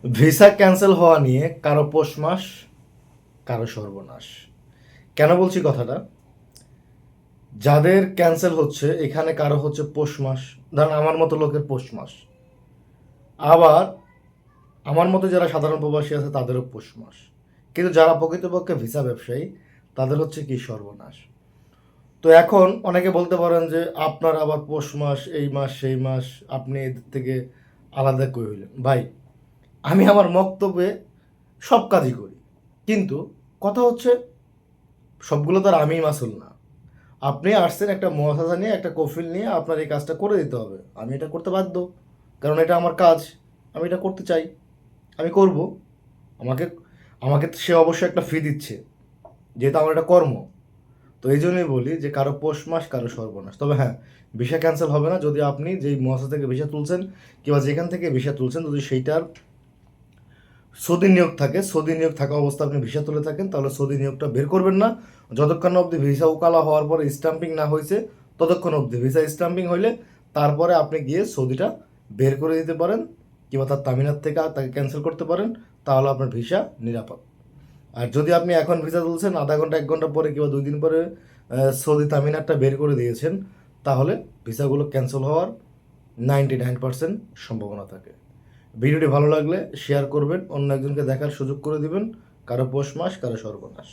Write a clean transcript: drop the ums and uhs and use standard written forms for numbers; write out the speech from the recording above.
Visa cancel হওয়া নিয়ে কারো পৌষ মাস, কারো সর্বনাশ। কেন বলছি কথাটা? যাদের ক্যান্সেল হচ্ছে এখানে কারো হচ্ছে পৌষ মাস, ধরেন আমার মতো লোকের পৌষ মাস, আবার আমার মতো যারা সাধারণ প্রবাসী আছে তাদেরও পৌষ মাস। কিন্তু যারা প্রকৃতপক্ষে ভিসা ব্যবসায়ী তাদের হচ্ছে কি সর্বনাশ। তো এখন অনেকে বলতে পারেন যে আপনার আবার পৌষ মাস, এই মাস সেই মাস, আপনি এদের থেকে আলাদা করে হইলেন। ভাই, আমি আমার বক্তব্যে সব কাজই করি, কিন্তু কথা হচ্ছে সবগুলো তো আর আমিই মাসুল না। আপনি আসছেন একটা মহাসাজা নিয়ে, একটা কফিল নিয়ে, আপনার এই কাজটা করে দিতে হবে। আমি এটা করতে বাধ্য, কারণ এটা আমার কাজ। আমি এটা করতে চাই, আমি করব। আমাকে আমাকে সে অবশ্যই একটা ফি দিচ্ছে, যেহেতু আমার এটা কর্ম। তো এই জন্যই বলি যে কারো পৌষ মাস, কারো সর্বনাশ। তবে হ্যাঁ, ভিসা ক্যান্সেল হবে না যদি আপনি যেই মহাসা থেকে ভিসা তুলছেন কিংবা যেখান থেকে ভিসা তুলছেন যদি সেইটার সৌদি নিয়োগ থাকে, সৌদি নিয়োগ থাকা অবস্থা আপনি ভিসা তুলে থাকেন, তাহলে সৌদি নিয়োগটা বের করবেন না যতক্ষণ না অবধি ভিসা উকালা হওয়ার পরে স্টাম্পিং না হয়েছে, ততক্ষণ অবধি। ভিসা স্টাম্পিং হইলে তারপরে আপনি গিয়ে সৌদিটা বের করে দিতে পারেন কিংবা তার তামিলনাড়ু থেকে তাকে ক্যান্সেল করতে পারেন, তাহলে আপনার ভিসা নিরাপদ। আর যদি আপনি এখন ভিসা তুলছেন, আধা ঘন্টা 1 ঘন্টা পরে কিংবা 2 দিন পরে সৌদি তামিলনাড়ুটা বের করে দিয়েছেন, তাহলে ভিসাগুলো ক্যান্সেল হওয়ার 99% সম্ভাবনা থাকে। ভিডিওটি ভালো লাগলে শেয়ার করবেন, অন্য একজনকে দেখার সুযোগ করে দিবেন। কারো পৌষ মাস, কারো সর্বনাশ।